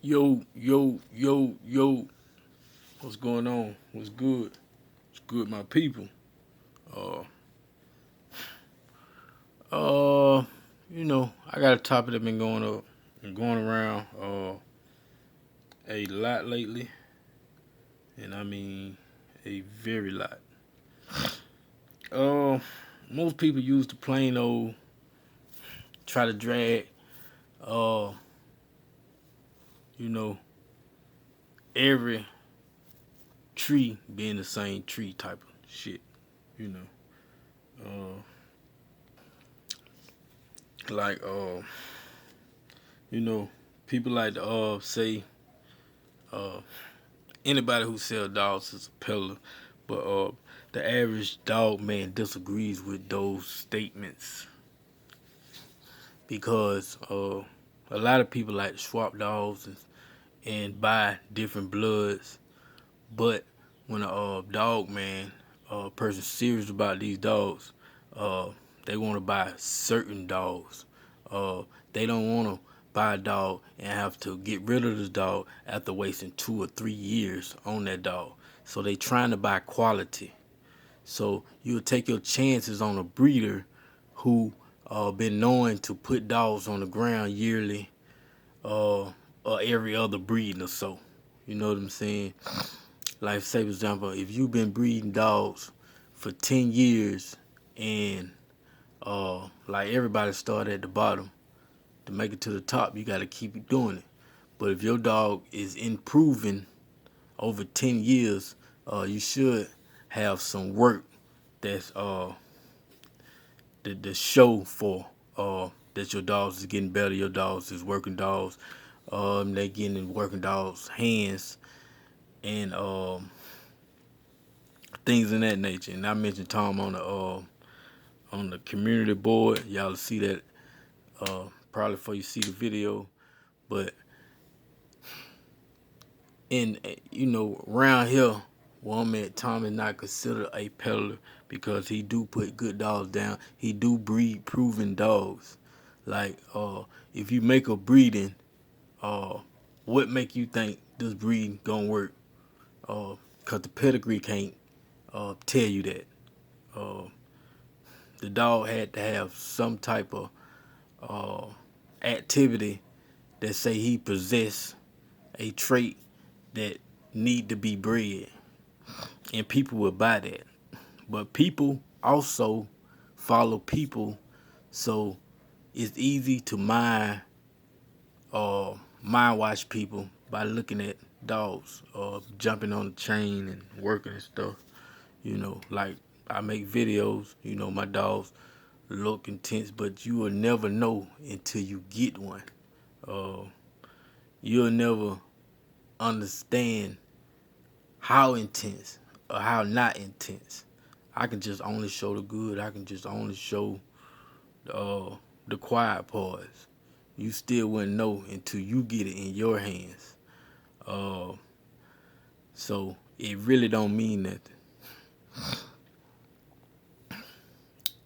Yo, yo, yo, yo. What's going on? What's good? What's good, my people? Uh, uh, I got a topic that been going up and going around a lot lately, and I mean a very lot. Uh, Most people use the plain old try to drag uh, you know, every tree being the same tree type of shit. You know, like you know, people like to say uh anybody who sells dogs is a peddler, but the average dog man disagrees with those statements because a lot of people like to swap dogs and buy different bloods, but when a dog man, person serious about these dogs, uh, they want to buy certain dogs. Uh, they don't want to buy a dog and have to get rid of the dog after wasting 2 or 3 years on that dog. So they trying to buy quality. So you'll take your chances on a breeder who been known to put dogs on the ground yearly, uh, or every other breeding or so. You know what I'm saying? Like, say, for example, if you've been breeding dogs for 10 years and like everybody start at the bottom, to make it to the top, you got to keep doing it. But if your dog is improving over 10 years, you should have some work that's the show for that your dogs is getting better, your dogs is working dogs, they getting in working dogs' hands and things in that nature. And I mentioned Tom on the community board. Y'all see that probably before you see the video. But in around here, where I'm at, Tom is not considered a peddler because he do put good dogs down. He do breed proven dogs. Like if you make a breeding, uh, what make you think this breeding gonna work? Cause the pedigree can't tell you that. Uh, the dog had to have some type of uh, activity that say he possess a trait that need to be bred, and people will buy that. But people also follow people, so it's easy to mind watch people by looking at dogs jumping on the chain and working and stuff. Like I make videos. My dogs look intense, but you will never know until you get one. Uh, you'll never understand how intense or how not intense. I can just only show the good. I can just only show the quiet parts. You still wouldn't know until you get it in your hands. Uh, so it really don't mean nothing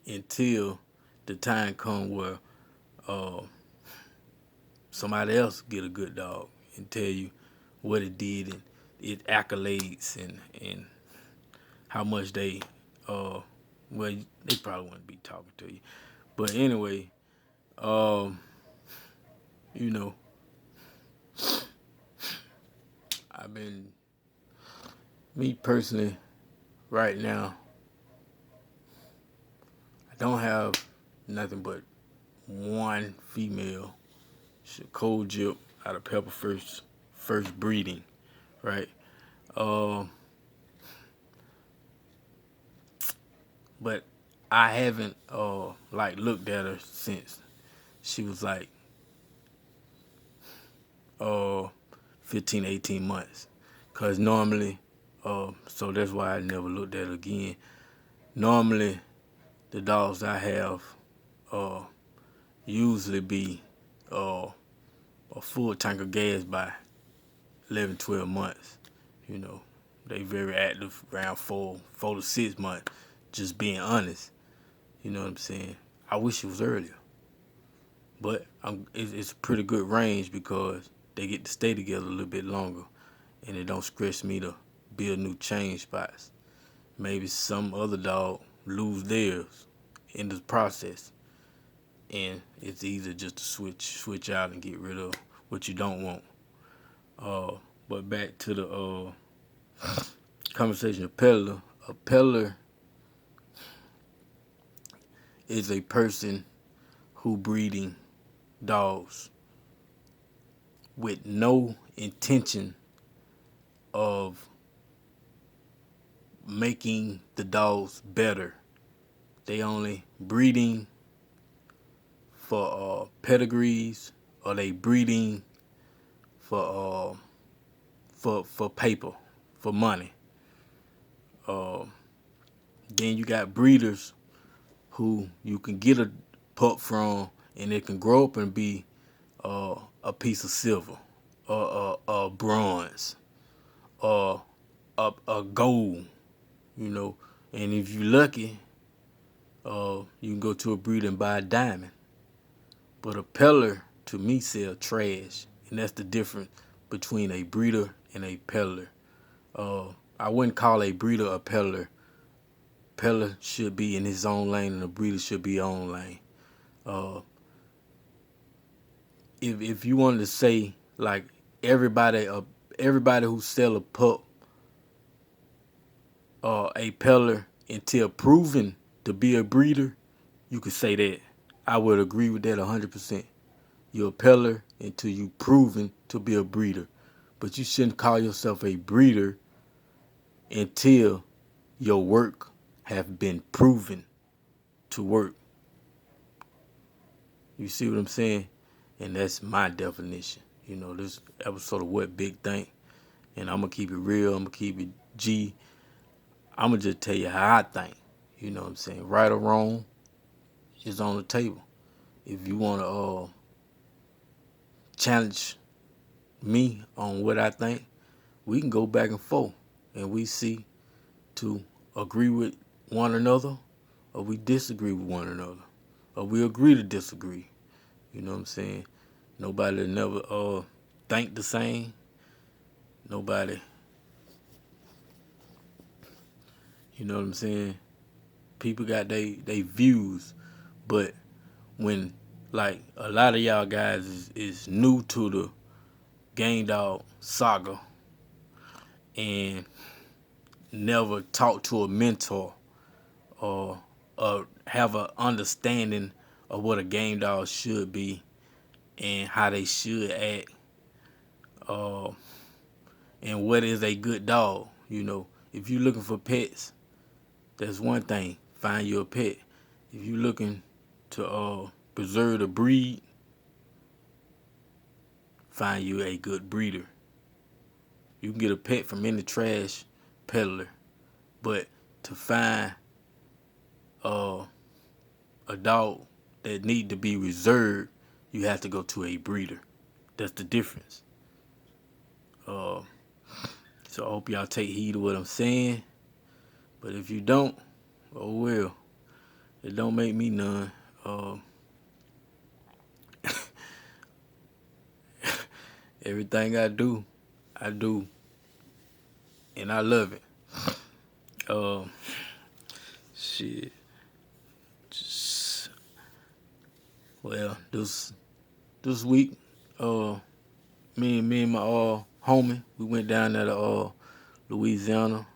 until the time come where uh, somebody else get a good dog and tell you what it did and its accolades and how much they well they probably wouldn't be talking to you. But anyway, um, you know, I've been me personally right now, I don't have nothing but one female. She's a cold jip out of Pepper first breeding, right? Um, but I haven't like looked at her since she was like uh 15, 18 months. Cause normally, so that's why I never looked at her again. Normally, the dogs I have uh usually be uh a full tank of gas by 11, 12 months. You know, they very active around 4 to 6 months. Just being honest, you know what I'm saying. I wish it was earlier, but it's a pretty good range because they get to stay together a little bit longer, and it don't stress me to build new chain spots. Maybe some other dog lose theirs in the process, and it's easier just to switch out and get rid of what you don't want. Uh, but back to the conversation of peddler. A peddler is a person who breeding dogs with no intention of making the dogs better. They only breeding for pedigrees, or they breeding for for paper, for money. Uh, then you got breeders who you can get a pup from, and it can grow up and be a piece of silver, or bronze, or a gold, you know. And if you're lucky, you can go to a breeder and buy a diamond. But a peddler, to me, sell trash, and that's the difference between a breeder and a peddler. I wouldn't call a breeder a peddler. Peddler should be in his own lane, and a breeder should be own lane. Uh, if you wanted to say like everybody who sell a pup a peddler until proven to be a breeder, you could say that. I would agree with that 100%. You're a peddler until you proven to be a breeder, but you shouldn't call yourself a breeder until your work have been proven to work. You see what I'm saying? And that's my definition. You know, this episode of What Big Think, and I'm gonna keep it real. I'm gonna keep it G. I'm gonna just tell you how I think. You know what I'm saying? Right or wrong is on the table. If you wanna challenge me on what I think, we can go back and forth, and we see to agree with one another, or we disagree with one another, or we agree to disagree. You know what I'm saying? Nobody never think the same. Nobody, you know what I'm saying? People got they views, but when like a lot of y'all guys is new to the game dog saga and never talked to a mentor, or have an understanding of what a game dog should be and how they should act, uh, and what is a good dog. You know, if you're looking for pets, that's one thing. Find you a pet. If you're looking to preserve the breed, find you a good breeder. You can get a pet from any trash peddler, but to find a dog that need to be reserved, you have to go to a breeder. That's the difference. So I hope y'all take heed of what I'm saying. But if you don't, oh well. It don't make me none. Everything I do, and I love it. Shit. Just, well, this week, me and my homie, we went down there to Louisiana.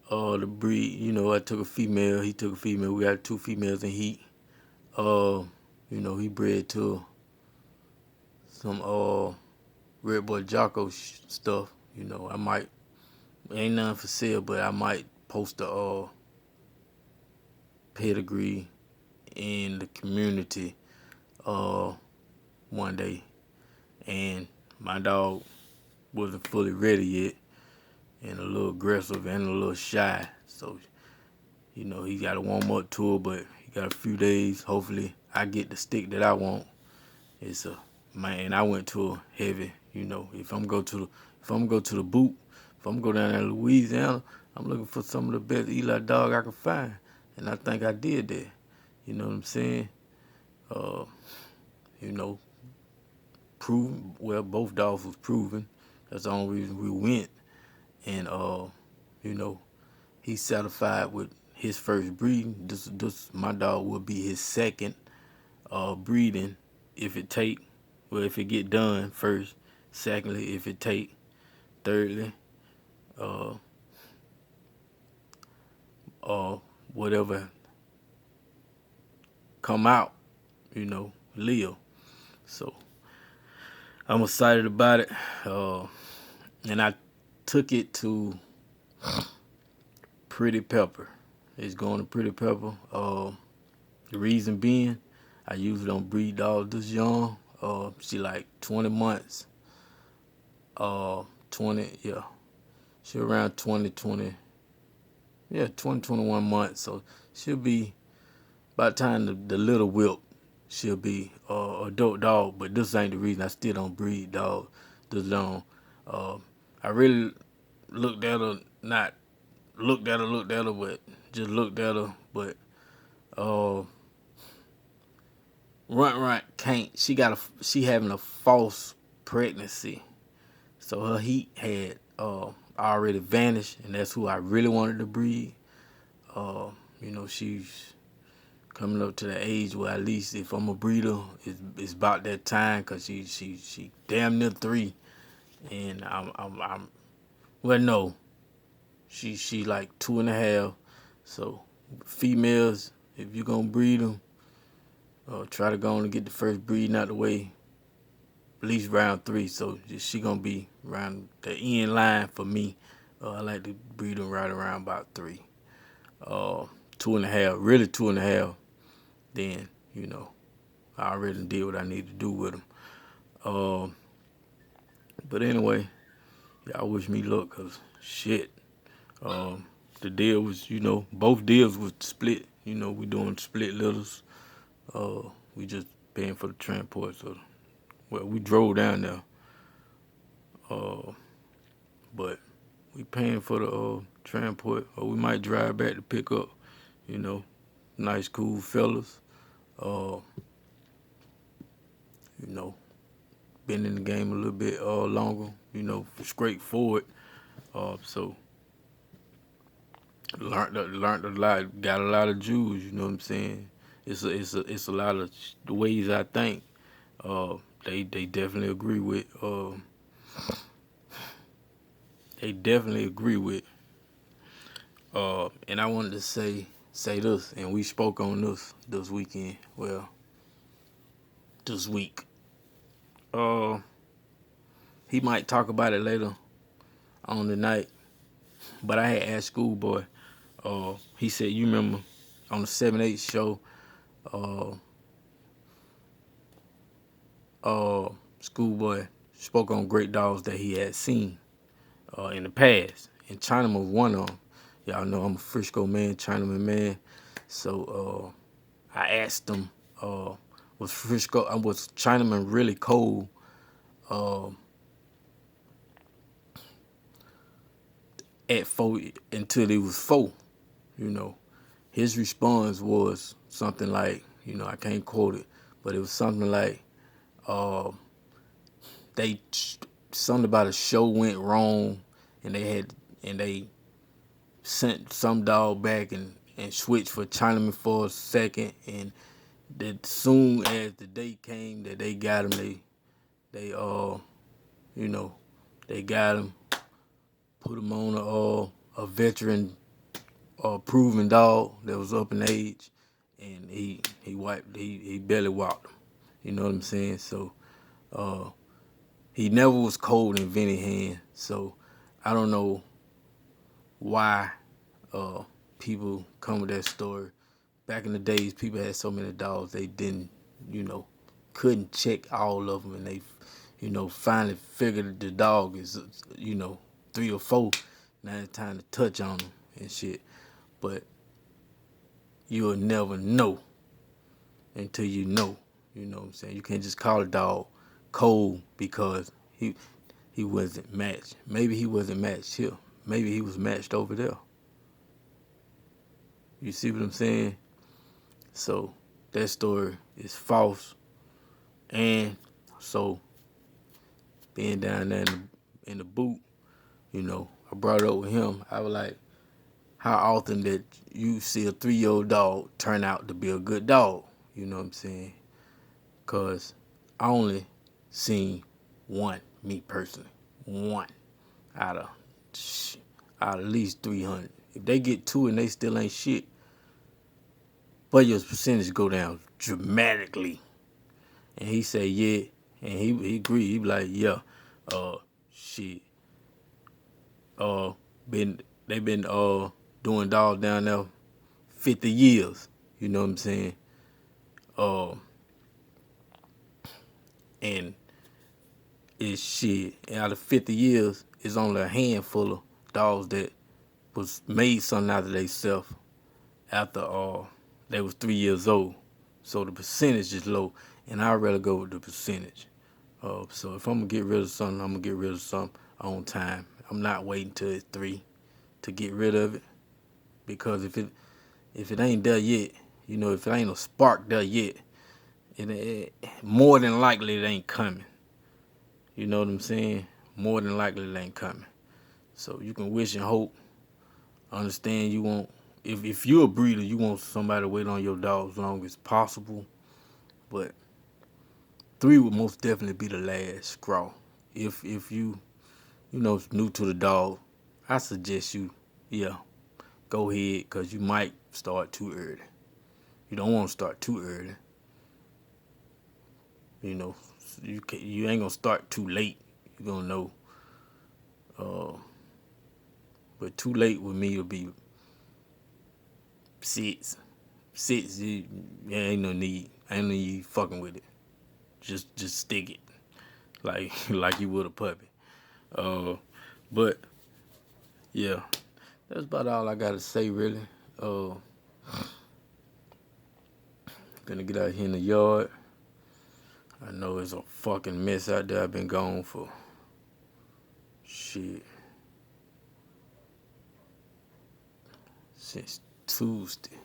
The breed, you know, I took a female, he took a female. We got 2 females in heat. You know, he bred to some Red Boy Jocko stuff. You know, I might, ain't nothing for sale, but I might post a pedigree in the community one day. And my dog wasn't fully ready yet, and a little aggressive and a little shy. So, you know, he got to warm up to it, but he got a few days. Hopefully, I get the stick that I want. It's a man. I went to a heavy. You know, if I'm go to the boot, if I'm go down there to Louisiana, I'm looking for some of the best Eli dog I can find, and I think I did that. You know what I'm saying? You know, proven. Well, both dogs was proven. That's the only reason we went. And you know, he's satisfied with his first breeding. This my dog will be his second breeding if it take. Well, if it get done first. Secondly, if it take. Thirdly, uh, whatever come out, live. So I'm excited about it. And I took it to Pretty Pepper. It's going to Pretty Pepper. The reason being, I usually don't breed dogs this young. She like 20 months. 20, yeah. She around 20, yeah, 20, 21 months. So she'll be, by the time the little whip, she'll be adult dog. But this ain't the reason I still don't breed dogs this long. I really looked at her, not looked at her, but just looked at her. But Runt can't. She having a false pregnancy, so her heat had already vanished, and that's who I really wanted to breed. She's coming up to the age where at least if I'm a breeder, it's about that time, cause she damn near 3, and I'm well no, she like 2.5. So females, if you're gonna breed them, try to go on and get the first breeding out the way, at least round 3. So she gonna be around the end line for me. I like to breed them right around about 3, 2.5, really 2.5. Then I already did what I need to do with them. But anyway, y'all wish me luck, cause shit. The deal was, both deals was split. We doing split litters. We just paying for the transport. So, well, we drove down there. But we paying for the transport, or we might drive back to pick up. Nice, cool fellas. Uh, been in the game a little bit longer. Straightforward. So learned a lot. Got a lot of Jews. You know what I'm saying? It's a lot of the ways I think. They definitely agree with. They definitely agree with. And I wanted to say this, and we spoke on this weekend. Well, this week. He might talk about it later on the night. But I had asked Schoolboy. He said, you remember on the 7-8 show, Schoolboy spoke on great dogs that he had seen in the past. And Chinaman was one of them. Y'all know I'm a Frisco man, Chinaman man. So I asked him, was Chinaman really cold? At 4 until he was 4, his response was something like, I can't quote it, but it was something like, something about a show went wrong, and they sent some dog back and switched for Chinaman for a second, and that soon as the day came that they got him, they got him, put him on a veteran proven dog that was up in age, and he belly walked him. You know what I'm saying? So he never was cold in Vinny's hand. So I don't know why people come with that story. Back in the days, people had so many dogs they didn't, couldn't check all of them, and they, finally figured the dog is, 3 or 4. Now it's time to touch on them and shit. But you'll never know until you know. You know what I'm saying? You can't just call a dog cold because he wasn't matched. Maybe he wasn't matched here. Maybe he was matched over there. You see what I'm saying? So that story is false. And so being down there in the boot, you know, I brought it up with him. I was like, how often did you see a 3-year-old dog turn out to be a good dog? You know what I'm saying? Because I only seen one, me personally. One out of at least 300. If they get 2 and they still ain't shit, but your percentage go down dramatically. And he said, yeah. And he agreed. He be like, yeah, shit. They been doing dogs down there 50 years. You know what I'm saying? And it's shit. Out of 50 years, it's only a handful of dogs that was made something out of themselves after they was 3 years old. So the percentage is low, and I'd rather go with the percentage. So if I'm gonna get rid of something, I'm gonna get rid of something on time. I'm not waiting till it's 3 to get rid of it, because if it ain't there yet, you know, if it ain't a spark there yet, it more than likely it ain't coming. You know what I'm saying? More than likely it ain't coming. So you can wish and hope. Understand you want, if you're a breeder, you want somebody to wait on your dog as long as possible. But 3 would most definitely be the last straw. If you know, new to the dog, I suggest you, yeah, go ahead, because you might start too early. You don't want to start too early. You know, you ain't gonna start too late. You gonna know. But too late with me will be 6. 6, ain't no need. Ain't no need fucking with it. Just stick it like you would a puppy. But yeah, that's about all I gotta say really. Gonna get out here in the yard. I know it's a fucking mess out there. I've been gone for shit since Tuesday,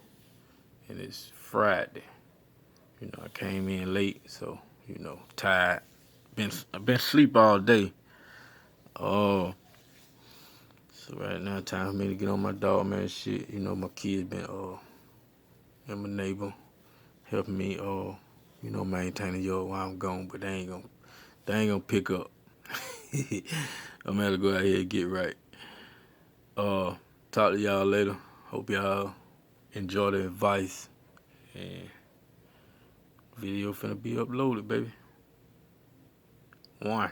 and it's Friday. You know, I came in late, so you know, tired. I've been asleep all day. So right now, time for me to get on my dog man shit. You know, my kids been and my neighbor helping me you know, maintain the yard while I'm gone, but they ain't gonna pick up. I'm gonna have to go out here and get right. Talk to y'all later. Hope y'all enjoy the advice. And video finna be uploaded, baby. 1.